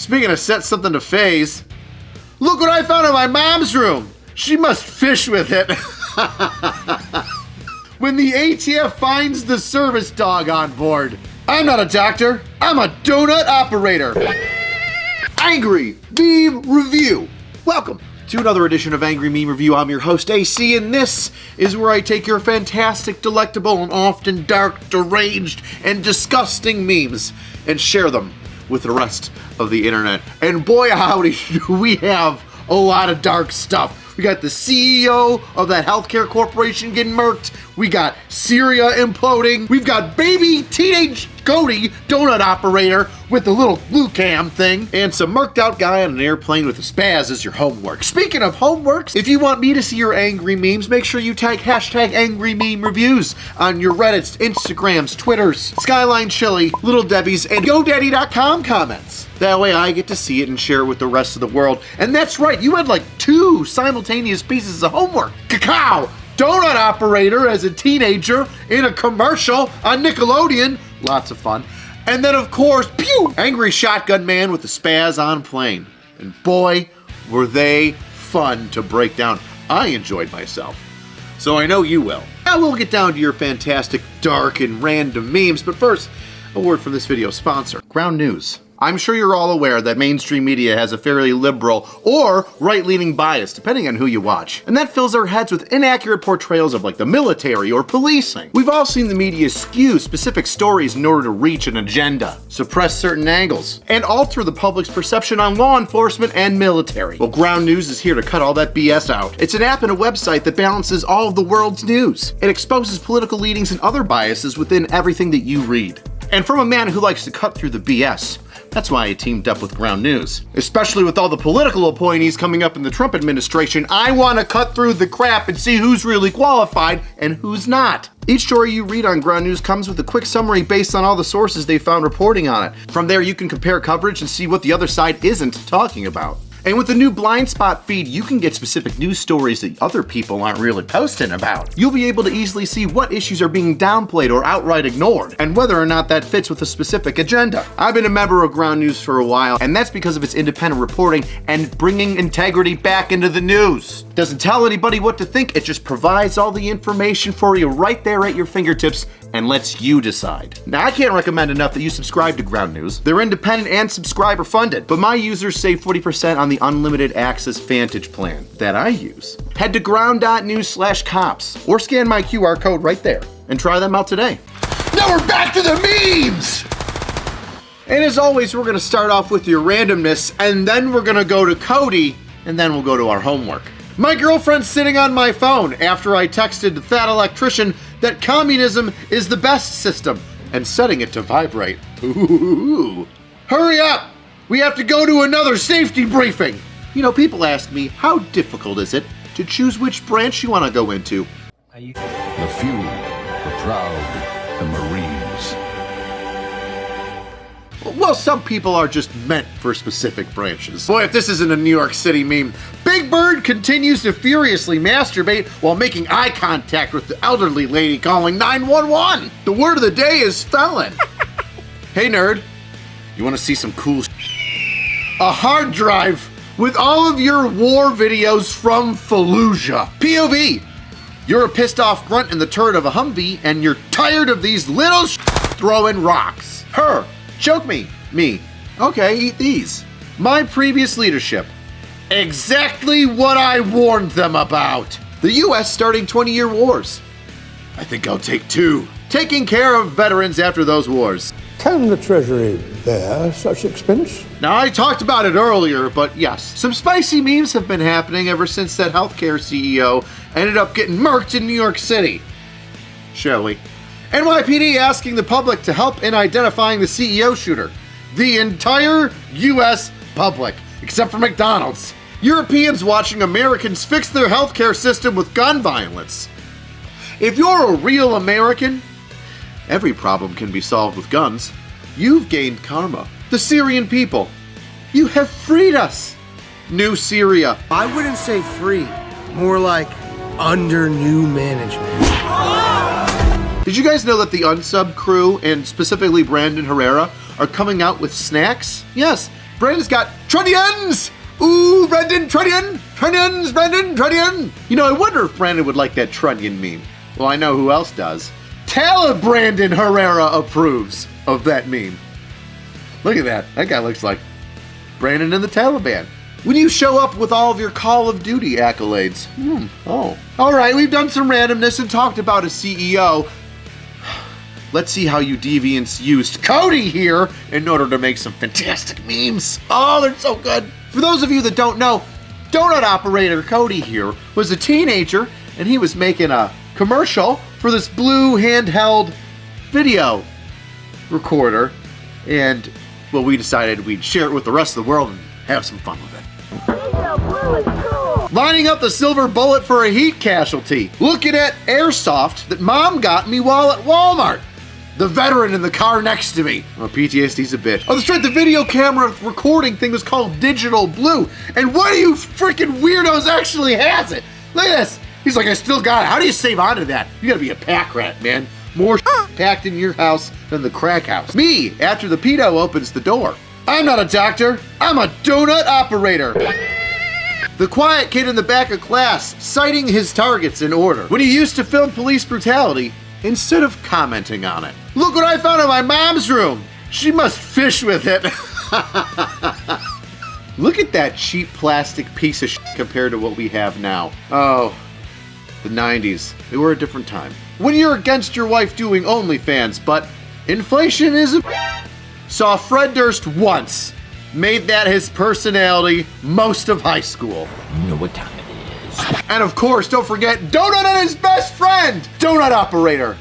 Speaking of set something to phase, look what I found in my mom's room. She must fish with it. When the ATF finds the service dog on board. I'm not a doctor, I'm a donut operator. Angry Meme Review. Welcome to another edition of Angry Meme Review. I'm your host, AC, and this is where I take your fantastic, delectable, and often dark, deranged, and disgusting memes and share them with the rest of the internet. And boy howdy, do we have a lot of dark stuff. We got the CEO of that healthcare corporation getting murked. We got Syria imploding. We've got baby teenage Cody donut operator with the little blue cam thing. And some murked out guy on an airplane with a spaz as your homework. Speaking of homeworks, if you want me to see your angry memes, make sure you tag hashtag angry meme reviews on your Reddits, Instagrams, Twitters, Skyline Chili, Little Debbie's, and GoDaddy.com comments. That way I get to see it and share it with the rest of the world. And that's right, you had like 2 simultaneous pieces of homework. Cacao! Donut operator as a teenager in a commercial on Nickelodeon. Lots of fun. And then of course, pew! Angry shotgun man with the spaz on plane. And boy, were they fun to break down. I enjoyed myself. So I know you will. Now we'll get down to your fantastic, dark, and random memes, but first, a word from this video's sponsor, Ground News. I'm sure you're all aware that mainstream media has a fairly liberal or right-leaning bias, depending on who you watch. And that fills our heads with inaccurate portrayals of like the military or policing. We've all seen the media skew specific stories in order to reach an agenda, suppress certain angles, and alter the public's perception on law enforcement and military. Well, Ground News is here to cut all that BS out. It's an app and a website that balances all of the world's news. It exposes political leanings and other biases within everything that you read. And from a man who likes to cut through the BS, that's why I teamed up with Ground News. Especially with all the political appointees coming up in the Trump administration, I want to cut through the crap and see who's really qualified and who's not. Each story you read on Ground News comes with a quick summary based on all the sources they found reporting on it. From there, you can compare coverage and see what the other side isn't talking about. And with the new blind spot feed, you can get specific news stories that other people aren't really posting about. You'll be able to easily see what issues are being downplayed or outright ignored, and whether or not that fits with a specific agenda. I've been a member of Ground News for a while, and that's because of its independent reporting and bringing integrity back into the news. Doesn't tell anybody what to think, it just provides all the information for you right there at your fingertips and lets you decide. Now, I can't recommend enough that you subscribe to Ground News. They're independent and subscriber funded, but my users save 40% on the unlimited access Vantage plan that I use. Head to ground.news/cops or scan my QR code right there and try them out today. Now we're back to the memes! And as always, we're gonna start off with your randomness, and then we're gonna go to Cody, and then we'll go to our homework. My girlfriend's sitting on my phone after I texted that electrician that communism is the best system and setting it to vibrate. Ooh. Hurry up! We have to go to another safety briefing. You know, people ask me, how difficult is it to choose which branch you want to go into? The few, the proud, the Marines. Well, some people are just meant for specific branches. Boy, if this isn't a New York City meme. Big Bird continues to furiously masturbate while making eye contact with the elderly lady calling 911. The word of the day is felon. Hey nerd, you want to see some cool a hard drive with all of your war videos from Fallujah. POV, you're a pissed off grunt in the turret of a Humvee and you're tired of these little throwing rocks. Her. Choke me. Me. Okay, eat these. My previous leadership. Exactly what I warned them about. The US starting 20-year wars. I think I'll take 2. Taking care of veterans after those wars. Can the Treasury bear such expense? Now, I talked about it earlier, but yes, some spicy memes have been happening ever since that healthcare CEO ended up getting murked in New York City. Shall we? NYPD asking the public to help in identifying the CEO shooter. The entire US public, except for McDonald's. Europeans watching Americans fix their healthcare system with gun violence. If you're a real American, every problem can be solved with guns. You've gained karma. The Syrian people, you have freed us. New Syria. I wouldn't say free, more like under new management. Did you guys know that the Unsub crew, and specifically Brandon Herrera, are coming out with snacks? Yes, Brandon's got trunnions! Ooh, Brandon, trunnion! Trunnions, Brandon, trunnion! You know, I wonder if Brandon would like that trunnion meme. Well, I know who else does. Brandon Herrera approves of that meme. Look at that. That guy looks like Brandon in the Taliban. When you show up with all of your Call of Duty accolades. Oh. All right, we've done some randomness and talked about a CEO. Let's see how you deviants used Cody here in order to make some fantastic memes. Oh, they're so good. For those of you that don't know, donut operator Cody here was a teenager and he was making a commercial for this blue handheld video recorder. And, well, we decided we'd share it with the rest of the world and have some fun with it. Lining up the silver bullet for a heat casualty. Looking at airsoft that mom got me while at Walmart. The veteran in the car next to me. Oh, PTSD's a bitch. Oh, that's right, the video camera recording thing was called Digital Blue. And one of you freaking weirdos actually has it. Look at this. He's like, I still got it. How do you save onto that? You gotta be a pack rat, man. More packed in your house than the crack house. Me, after the pedo opens the door. I'm not a doctor. I'm a donut operator. The quiet kid in the back of class, citing his targets in order. When he used to film police brutality, instead of commenting on it. Look what I found in my mom's room. She must fish with it. Look at that cheap plastic piece of shit compared to what we have now. Oh, the 90s. They were a different time. When you're against your wife doing OnlyFans, but inflation is a... Saw Fred Durst once. Made that his personality most of high school. You know what time it is. And of course, don't forget Donut and his best friend, Donut Operator,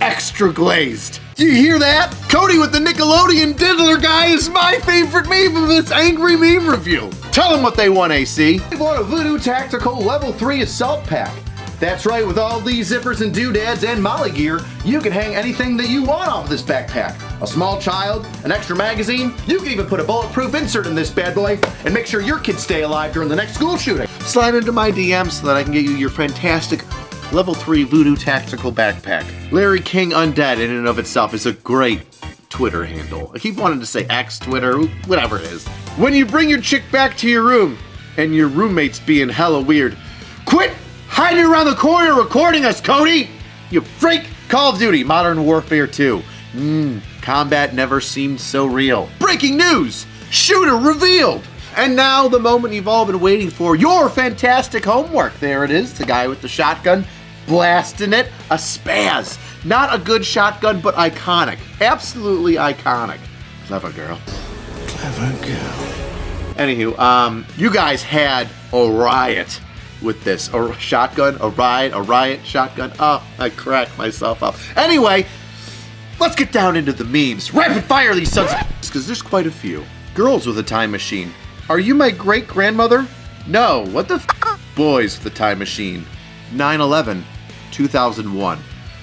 extra glazed. Do you hear that? Cody with the Nickelodeon Diddler guy is my favorite meme of this angry meme review. Tell them what they want, AC. They want a Voodoo Tactical Level 3 Assault Pack. That's right, with all these zippers and doodads and molly gear, you can hang anything that you want off this backpack. A small child, an extra magazine, you can even put a bulletproof insert in this bad boy and make sure your kids stay alive during the next school shooting. Slide into my DMs so that I can get you your fantastic Level 3 Voodoo Tactical Backpack. Larry King Undead in and of itself is a great Twitter handle. I keep wanting to say X Twitter, whatever it is. When you bring your chick back to your room and your roommate's being hella weird, quit hiding around the corner recording us, Cody! You freak! Call of Duty Modern Warfare 2. Combat never seemed so real. Breaking news! Shooter revealed! And now the moment you've all been waiting for, your fantastic homework. There it is, the guy with the shotgun, blasting it. A spaz. Not a good shotgun, but iconic. Absolutely iconic. Clever girl. Clever girl. Anywho, you guys had a riot with this. A shotgun, a riot, shotgun. Oh, I cracked myself up. Anyway, let's get down into the memes. Rapid fire these sons of because there's quite a few. Girls with a time machine. Are you my great-grandmother? No, what the Boys with a time machine. 9/11, 2001,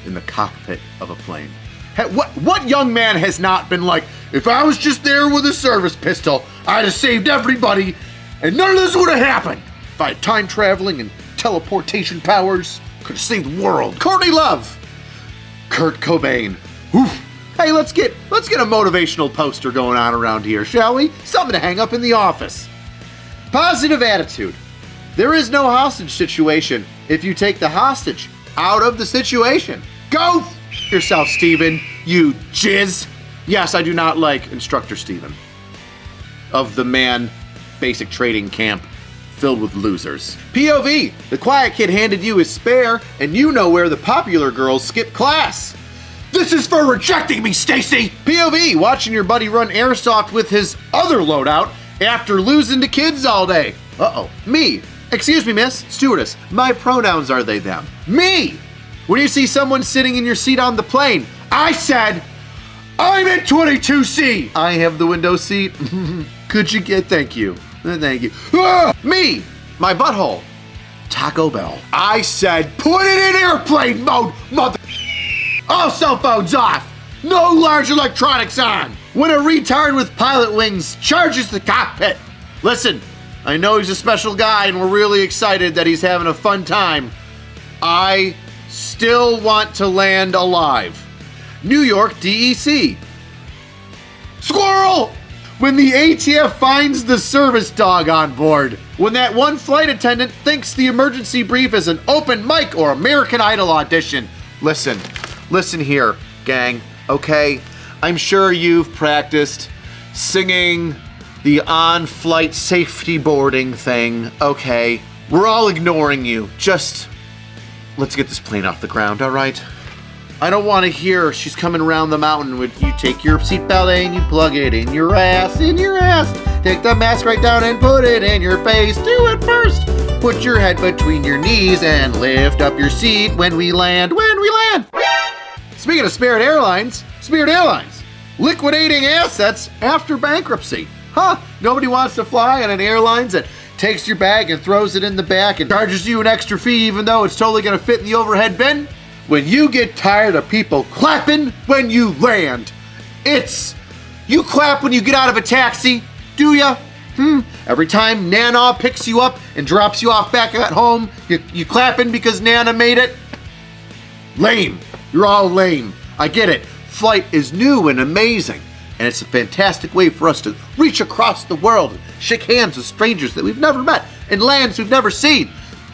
in the cockpit of a plane. What young man has not been like, if I was just there with a service pistol, I'd have saved everybody, and none of this would have happened. If I had time traveling and teleportation powers, could have saved the world. Courtney Love. Kurt Cobain. Oof. Hey, let's get a motivational poster going on around here, shall we? Something to hang up in the office. Positive attitude. There is no hostage situation if you take the hostage out of the situation. Go yourself, Steven, you jizz. Yes, I do not like Instructor Steven of the man basic trading camp filled with losers. POV, the quiet kid handed you his spare, and you know where the popular girls skip class. This is for rejecting me, Stacy! POV, watching your buddy run airsoft with his other loadout after losing to kids all day. Uh-oh. Me. Excuse me, miss. Stewardess. My pronouns are they, them. Me! When you see someone sitting in your seat on the plane, I said, I'm in 22C! I have the window seat. Could you get, thank you. Thank you. Ah! Me! My butthole. Taco Bell. I said, put it in airplane mode, mother... All cell phones off! No large electronics on! When a retard with pilot wings charges the cockpit! Listen, I know he's a special guy and we're really excited that he's having a fun time. I still want to land alive. New York DEC. Squirrel! When the ATF finds the service dog on board. When that one flight attendant thinks the emergency brief is an open mic or American Idol audition. Listen here, gang, okay? I'm sure you've practiced singing the on-flight safety boarding thing, okay? We're all ignoring you. Just let's get this plane off the ground, all right? I don't want to hear she's coming around the mountain with you take your seatbelt and you plug it in your ass, Take the mask right down and put it in your face. Do it first. Put your head between your knees and lift up your seat when we land. Speaking of Spirit Airlines, liquidating assets after bankruptcy. Nobody wants to fly on an airline that takes your bag and throws it in the back and charges you an extra fee even though it's totally gonna fit in the overhead bin. When you get tired of people clapping when you land, you clap when you get out of a taxi, do ya? Every time Nana picks you up and drops you off back at home, you clapping because Nana made it? Lame. You're all lame. I get it. Flight is new and amazing, and it's a fantastic way for us to reach across the world and shake hands with strangers that we've never met and lands we've never seen.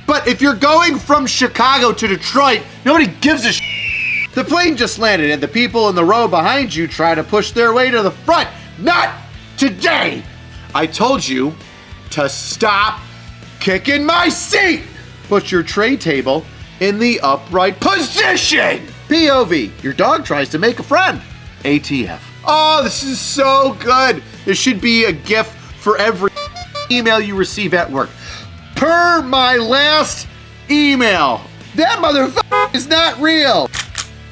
But if you're going from Chicago to Detroit, nobody gives a shit. The plane just landed and the people in the row behind you try to push their way to the front. Not today! I told you to stop kicking my seat! Put your tray table in the upright position! POV, your dog tries to make a friend. ATF. Oh, this is so good. This should be a gift for every email you receive at work. Per my last email, that motherfucker is not real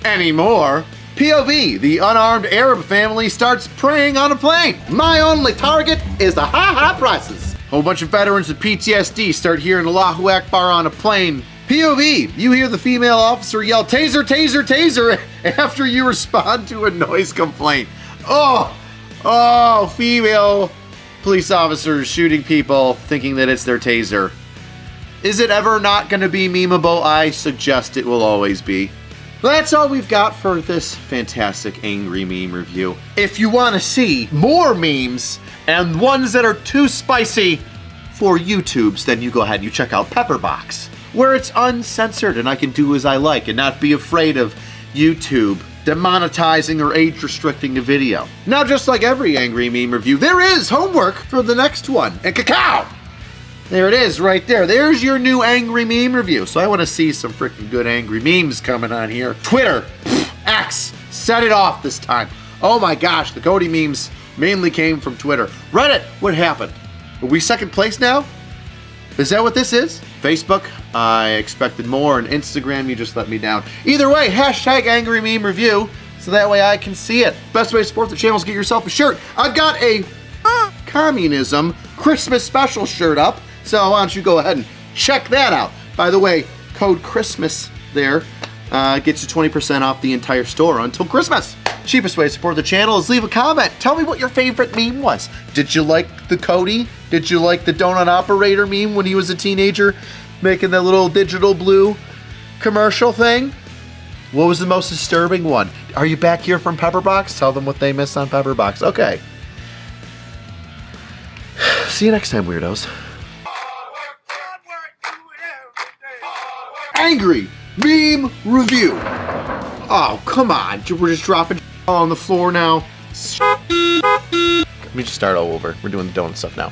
anymore. POV, the unarmed Arab family starts preying on a plane. My only target is the ha-ha prices. A whole bunch of veterans with PTSD start hearing Allahu Akbar on a plane. POV, you hear the female officer yell, taser, taser, taser, after you respond to a noise complaint. Oh, female police officers shooting people thinking that it's their taser. Is it ever not going to be memeable? I suggest it will always be. That's all we've got for this fantastic angry meme review. If you want to see more memes and ones that are too spicy for YouTubes, then you go ahead and you check out Pepperbox, where it's uncensored and I can do as I like and not be afraid of YouTube demonetizing or age restricting a video. Now, just like every angry meme review, there is homework for the next one. And cacao! There it is right there. There's your new angry meme review. So I want to see some freaking good angry memes coming on here. Twitter, X, set it off this time. Oh my gosh, the Cody memes mainly came from Twitter. Reddit, what happened? Are we second place now? Is that what this is? Facebook, I expected more, and Instagram, you just let me down. Either way, hashtag angry meme review, so that way I can see it. Best way to support the channel is get yourself a shirt. I've got a communism Christmas special shirt up, so why don't you go ahead and check that out. By the way, code Christmas there gets you 20% off the entire store until Christmas. Cheapest way to support the channel is leave a comment. Tell me what your favorite meme was. Did you like the Cody? Did you like the donut operator meme when he was a teenager making that little digital blue commercial thing? What was the most disturbing one? Are you back here from Pepperbox? Tell them what they missed on Pepperbox. Okay. See you next time, weirdos. Angry meme review. Oh, come on. We're just dropping on the floor now. Let me just start all over. We're doing the donut stuff now.